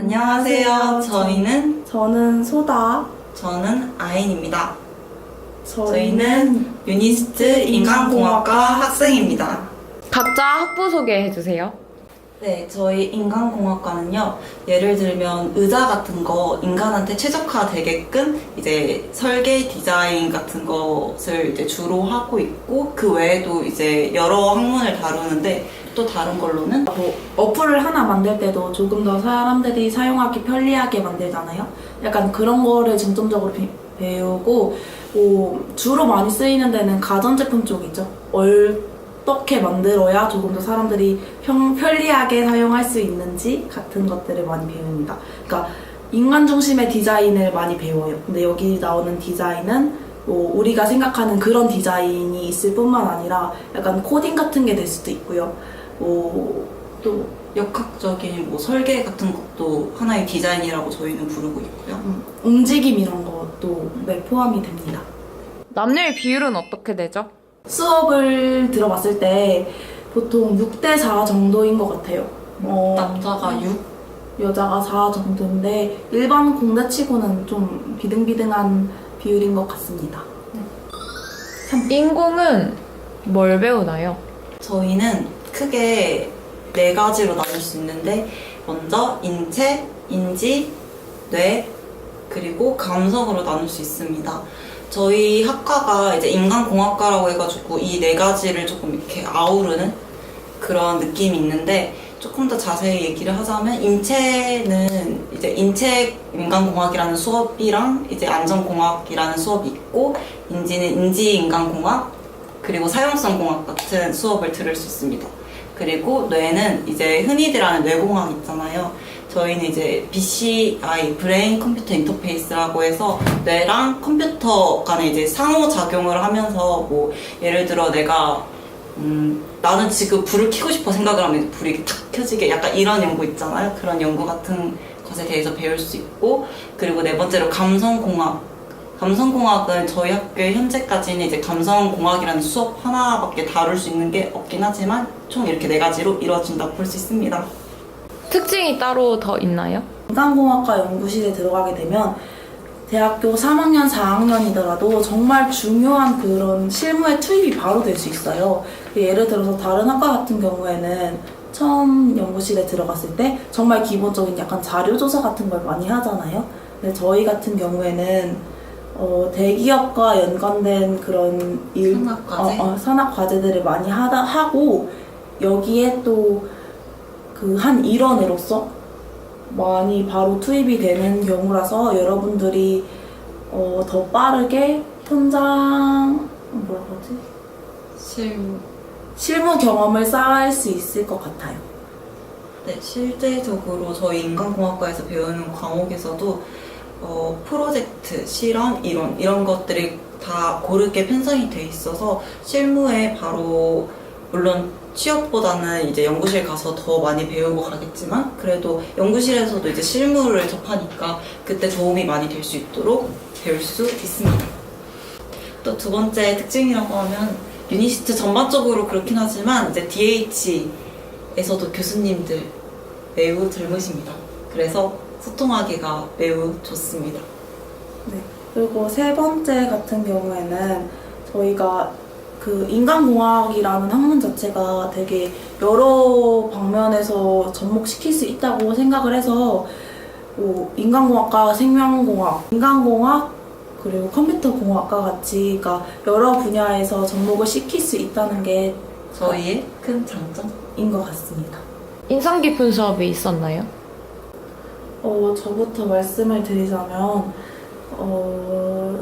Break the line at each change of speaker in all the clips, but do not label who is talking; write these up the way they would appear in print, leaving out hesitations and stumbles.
안녕하세요.
저는 소다.
저는 아인입니다.
저희는
유니스트 인간공학과 학생입니다.
각자 학부 소개해주세요.
네, 저희 인간공학과는요, 예를 들면 의자 같은 거 인간한테 최적화되게끔 이제 설계 디자인 같은 것을 이제 주로 하고 있고, 그 외에도 이제 여러 학문을 다루는데, 또 다른 걸로는
어플을 하나 만들 때도 조금 더 사람들이 사용하기 편리하게 만들잖아요. 약간 그런 거를 중점적으로 배우고, 주로 많이 쓰이는 데는 가전제품 쪽이죠. 어떻게 만들어야 조금 더 사람들이 편리하게 사용할 수 있는지 같은 것들을 많이 배웁니다. 그러니까 인간 중심의 디자인을 많이 배워요. 근데 여기 나오는 디자인은 우리가 생각하는 그런 디자인이 있을 뿐만 아니라 약간 코딩 같은 게 될 수도 있고요. 또
역학적인 설계 같은 것도 하나의 디자인이라고 저희는 부르고 있고요.
움직임 이런 것도 포함이 됩니다.
남녀의 비율은 어떻게 되죠?
수업을 들어봤을 때 보통 6대4 정도인 것 같아요.
남자가 6,
여자가 4 정도인데 일반 공대치고는 좀 비등비등한 비율인 것 같습니다.
인공은 뭘 배우나요?
저희는 크게 4가지로 나눌 수 있는데, 먼저 인체, 인지, 뇌, 그리고 감성으로 나눌 수 있습니다. 저희 학과가 이제 인간공학과라고 해가지고 이 4가지를 조금 이렇게 아우르는 그런 느낌이 있는데, 조금 더 자세히 얘기를 하자면, 인체는 이제 인체 인간공학이라는 수업이랑 이제 안전공학이라는 수업이 있고, 인지는 인지인간공학, 그리고 사용성공학 같은 수업을 들을 수 있습니다. 그리고 뇌는 이제 흔히들 아는 뇌공학 있잖아요. 저희는 이제 BCI, 브레인 컴퓨터 인터페이스라고 해서 뇌랑 컴퓨터 간에 이제 상호작용을 하면서 예를 들어 내가 나는 지금 불을 켜고 싶어 생각을 하면 불이 탁 켜지게 약간 이런 연구 있잖아요. 그런 연구 같은 것에 대해서 배울 수 있고, 그리고 4번째로 감성공학. 감성공학은 저희 학교에 현재까지는 이제 감성공학이라는 수업 하나밖에 다룰 수 있는 게 없긴 하지만 총 이렇게 4가지로 이루어진다고 볼 수 있습니다.
특징이 따로 더 있나요?
인간공학과 연구실에 들어가게 되면 대학교 3학년, 4학년이더라도 정말 중요한 그런 실무에 투입이 바로 될 수 있어요. 예를 들어서 다른 학과 같은 경우에는 처음 연구실에 들어갔을 때 정말 기본적인 약간 자료조사 같은 걸 많이 하잖아요. 근데 저희 같은 경우에는 대기업과 연관된 그런 산학 과제들을 많이 하고, 여기에 또 그 한 일원으로서 많이 바로 투입이 되는 경우라서 여러분들이 더 빠르게 현장 실무 경험을 쌓을 수 있을 것 같아요.
네, 실제적으로 저희 인간공학과에서 배우는 과목에서도 프로젝트, 실험, 이론 이런 것들이 다 고르게 편성이 돼 있어서 실무에 바로, 물론 취업보다는 이제 연구실 가서 더 많이 배우고 가겠지만 그래도 연구실에서도 이제 실무를 접하니까 그때 도움이 많이 될 수 있도록 배울 수 있습니다. 또 2번째 특징이라고 하면 유니시트 전반적으로 그렇긴 하지만 이제 DH에서도 교수님들 매우 젊으십니다. 그래서 소통하기가 매우 좋습니다.
네. 그리고 3번째 같은 경우에는 저희가 그 인간공학이라는 학문 자체가 되게 여러 방면에서 접목시킬 수 있다고 생각을 해서 인간공학과, 생명공학, 인간공학, 그리고 컴퓨터공학과 같이 그러니까 여러 분야에서 접목을 시킬 수 있다는 게
저희의 큰 장점인
것 같습니다.
인상 깊은 수업이 있었나요?
저부터 말씀을 드리자면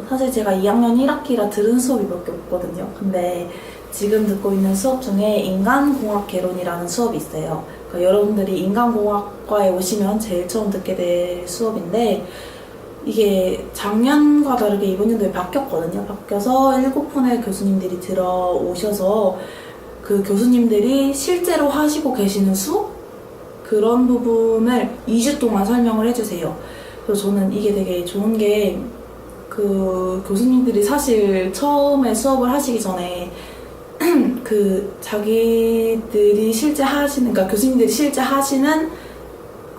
사실 제가 2학년 1학기라 들은 수업이 몇 개 없거든요. 근데 지금 듣고 있는 수업 중에 인간공학 개론이라는 수업이 있어요. 그러니까 여러분들이 인간공학과에 오시면 제일 처음 듣게 될 수업인데, 이게 작년과 다르게 이번 연도에 바뀌었거든요. 바뀌어서 7분의 교수님들이 들어오셔서 그 교수님들이 실제로 하시고 계시는 수업? 그런 부분을 2주 동안 설명을 해주세요. 그래서 저는 이게 되게 좋은 게, 그 교수님들이 사실 처음에 수업을 하시기 전에 그 자기들이 실제 하시는, 그러니까 교수님들이 실제 하시는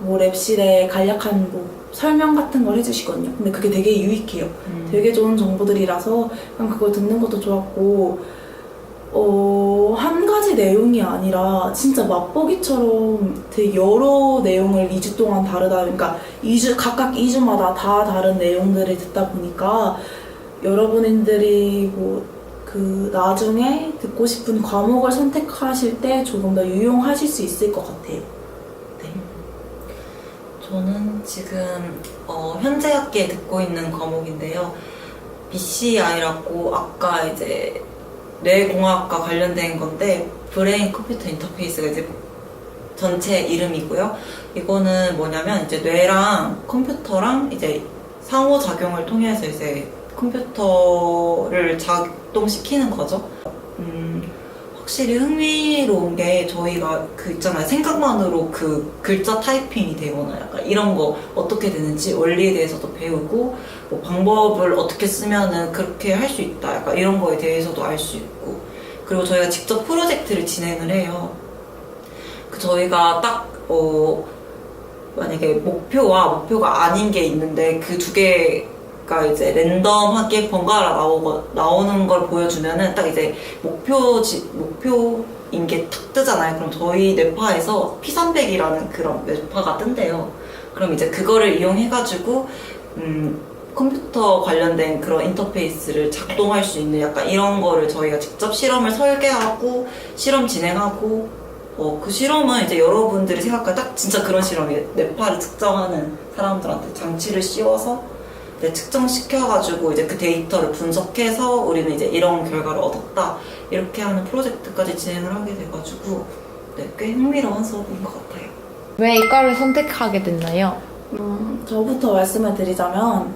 뭐 랩실에 간략한 뭐 설명 같은 걸 해주시거든요. 근데 그게 되게 유익해요. 되게 좋은 정보들이라서 그냥 그걸 듣는 것도 좋았고, 한 가지 내용이 아니라 진짜 맛보기처럼 되게 여러 내용을 2주 동안 다르다. 그러니까 각각 2주마다 다 다른 내용들을 듣다 보니까 여러분들이 뭐 그 나중에 듣고 싶은 과목을 선택하실 때 조금 더 유용하실 수 있을 것 같아요. 네.
저는 지금 현재 학기에 듣고 있는 과목인데요. BCI라고 아까 이제 뇌공학과 관련된 건데 브레인 컴퓨터 인터페이스가 이제 전체 이름이고요. 이거는 뭐냐면 이제 뇌랑 컴퓨터랑 이제 상호작용을 통해서 이제 컴퓨터를 작동시키는 거죠. 확실히 흥미로운 게 저희가 그 있잖아요. 생각만으로 그 글자 타이핑이 되거나 약간 이런 거 어떻게 되는지 원리에 대해서도 배우고 뭐 방법을 어떻게 쓰면은 그렇게 할 수 있다. 약간 이런 거에 대해서도 알 수 있고 그리고 저희가 직접 프로젝트를 진행을 해요. 그 저희가 딱 만약에 목표가 아닌 게 있는데 그 두 개가 이제 랜덤하게 번갈아 나오는 걸 보여주면은 딱 이제 목표인 게 탁 뜨잖아요. 그럼 저희 뇌파에서 P300이라는 그런 뇌파가 뜬대요. 그럼 이제 그거를 이용해가지고 컴퓨터 관련된 그런 인터페이스를 작동할 수 있는 약간 이런 거를 저희가 직접 실험을 설계하고 실험 진행하고 그 실험은 이제 여러분들이 생각할 딱 진짜 그런 실험이에요. 뇌파를 측정하는 사람들한테 장치를 씌워서 측정시켜가지고 이제 그 데이터를 분석해서 우리는 이제 이런 결과를 얻었다 이렇게 하는 프로젝트까지 진행을 하게 돼가지고 꽤 흥미로운 수업인 것 같아요.
왜 이과를 선택하게 됐나요?
저부터 말씀을 드리자면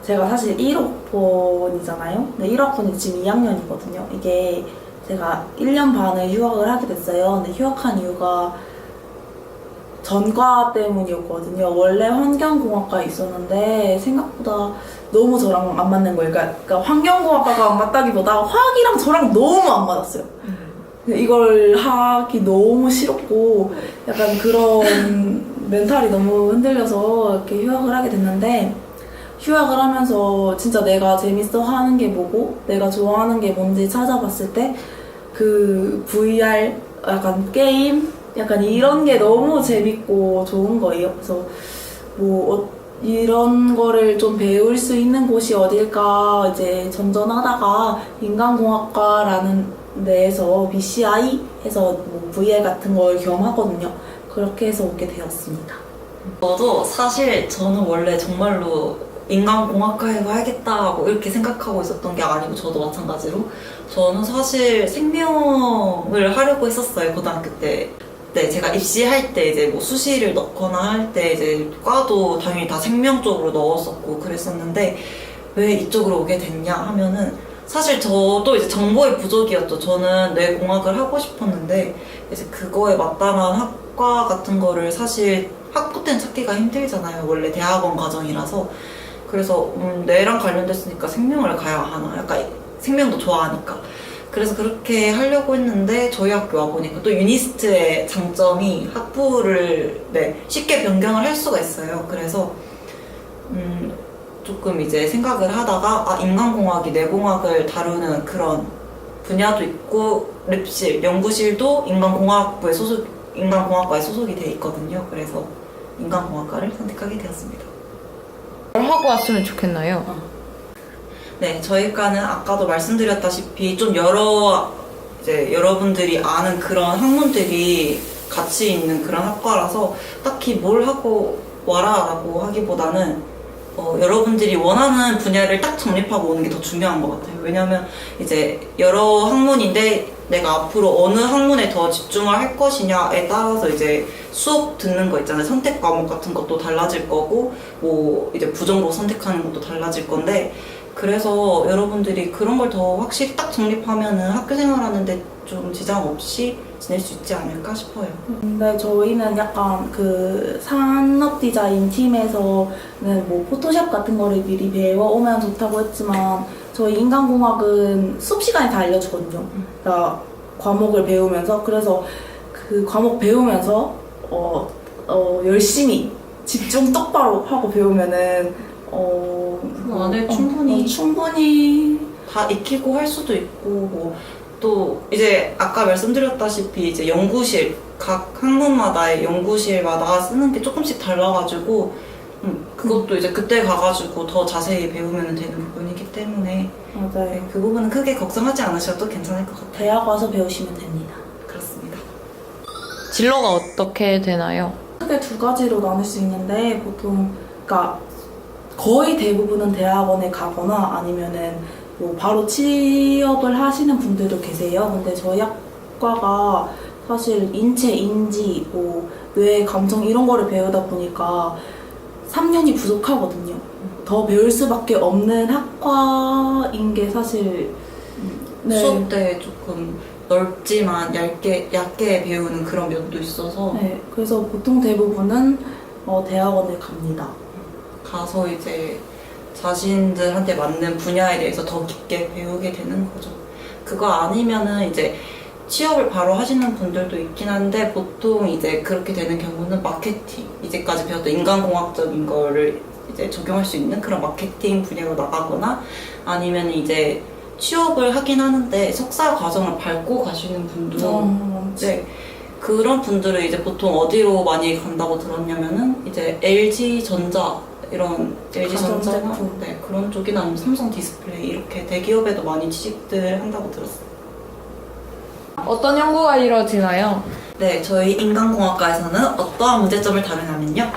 제가 사실 1학번이잖아요. 근데 1학번이 지금 2학년이거든요. 이게 제가 1년 반을 휴학을 하게 됐어요. 근데 휴학한 이유가 전과 때문이었거든요. 원래 환경공학과에 있었는데 생각보다 너무 저랑 안 맞는 거예요. 그러니까 환경공학과가 안 맞다기보다 화학이랑 저랑 너무 안 맞았어요. 이걸 하기 너무 싫었고 약간 그런 멘탈이 너무 흔들려서 이렇게 휴학을 하게 됐는데 휴학을 하면서 진짜 내가 재밌어 하는 게 뭐고 내가 좋아하는 게 뭔지 찾아봤을 때 그 VR 약간 게임 약간 이런 게 너무 재밌고 좋은 거예요. 그래서 뭐 이런 거를 좀 배울 수 있는 곳이 어딜까 이제 전전하다가 인간공학과라는 데에서 BCI 해서 뭐 VR 같은 걸 겸하거든요. 그렇게 해서 오게 되었습니다.
저도 사실 저는 원래 정말로 인간공학과에 가야겠다고 이렇게 생각하고 있었던 게 아니고 저도 마찬가지로 저는 사실 생명을 하려고 했었어요. 고등학교 때. 네, 제가 입시할 때 이제 뭐 수시를 넣거나 할 때 이제 과도 당연히 다 생명 쪽으로 넣었었고 그랬었는데 왜 이쪽으로 오게 됐냐 하면은 사실 저도 이제 정보의 부족이었죠. 저는 뇌공학을 하고 싶었는데 이제 그거에 마땅한 학과 같은 거를 사실 학부 때는 찾기가 힘들잖아요. 원래 대학원 과정이라서. 그래서 뇌랑 관련됐으니까 생명을 가야 하나. 약간 생명도 좋아하니까. 그래서 그렇게 하려고 했는데 저희 학교 와보니까 또 유니스트의 장점이 학부를 쉽게 변경을 할 수가 있어요. 그래서 조금 이제 생각을 하다가 인간공학이 뇌공학을 다루는 그런 분야도 있고 랩실, 연구실도 인간공학과에 소속이 돼 있거든요. 그래서 인간공학과를 선택하게 되었습니다.
뭘 하고 왔으면 좋겠나요?
네, 저희과는 아까도 말씀드렸다시피 좀 여러 이제 여러분들이 아는 그런 학문들이 같이 있는 그런 학과라서 딱히 뭘 하고 와라라고 하기보다는 여러분들이 원하는 분야를 딱 정립하고 오는 게 더 중요한 것 같아요. 왜냐하면 이제 여러 학문인데 내가 앞으로 어느 학문에 더 집중을 할 것이냐에 따라서 이제 수업 듣는 거 있잖아요. 선택 과목 같은 것도 달라질 거고 뭐 이제 부전공 선택하는 것도 달라질 건데 그래서 여러분들이 그런 걸 더 확실히 딱 정립하면은 학교 생활하는데 좀 지장 없이 지낼 수 있지 않을까 싶어요.
근데 저희는 약간 그 산업 디자인 팀에서는 뭐 포토샵 같은 거를 미리 배워오면 좋다고 했지만 저희 인간공학은 수업 시간에 다 알려주거든요. 그러니까 과목을 배우면서 그래서 그 과목 배우면서 열심히 집중 똑바로 하고 배우면은
그 안에 충분히 다 익히고 할 수도 있고 또 이제 아까 말씀드렸다시피 이제 연구실 각 학문마다의 연구실마다 쓰는 게 조금씩 달라가지고 그것도 이제 그때 가가지고 더 자세히 배우면 되는 부분이기 때문에
맞아요.
네, 그 부분은 크게 걱정하지 않으셔도 괜찮을 것 같아요.
대학 와서 배우시면 됩니다.
그렇습니다.
진로가 어떻게 되나요?
크게 두 가지로 나눌 수 있는데 보통 그러니까 거의 대부분은 대학원에 가거나 아니면은 뭐 바로 취업을 하시는 분들도 계세요. 근데 저희 학과가 사실 인체, 인지, 뭐 뇌, 감정 이런 거를 배우다 보니까 3년이 부족하거든요. 더 배울 수밖에 없는 학과인 게 사실
수업 때 조금 넓지만 얇게 배우는 그런 면도 있어서
네, 그래서 보통 대부분은 대학원을 갑니다.
가서 이제 자신들한테 맞는 분야에 대해서 더 깊게 배우게 되는 거죠. 그거 아니면은 이제 취업을 바로 하시는 분들도 있긴 한데 보통 이제 그렇게 되는 경우는 마케팅, 이제까지 배웠던 인간공학적인 거를 이제 적용할 수 있는 그런 마케팅 분야로 나가거나 아니면 이제 취업을 하긴 하는데 석사 과정을 밟고 가시는 분도 네, 그런 분들은 이제 보통 어디로 많이 간다고 들었냐면은 이제 LG전자 이런 LG전자나
가전제품.
네, 그런 쪽이나 아니면 삼성 디스플레이 이렇게 대기업에도 많이 취직들 한다고 들었어요.
어떤 연구가 이루어지나요?
네, 저희 인간공학과에서는 어떠한 문제점을 다루냐면요.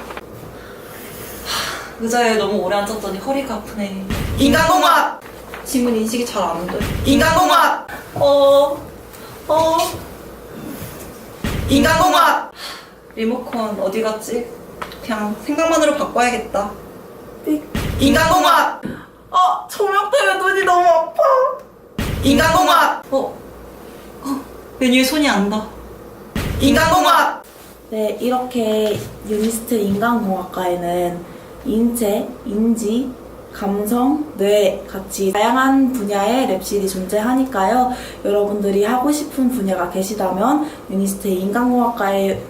의자에 너무 오래 앉았더니 허리가 아프네. 인간공학! 지문 인식이 잘 안 돼. 인간공학! 인간공학! 리모컨 어디 갔지? 그냥 생각만으로 바꿔야겠다. 인간공학!
조명 때문에 눈이 너무 아파.
인간공학! 메뉴에 손이 안 닿아. 인간공학!
네, 이렇게 유니스트 인간공학과에는 인체, 인지, 감성, 뇌 같이 다양한 분야의 랩실이 존재하니까요. 여러분들이 하고 싶은 분야가 계시다면 유니스트 인간공학과에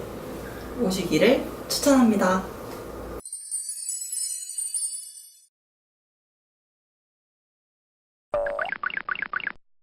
오시기를 추천합니다.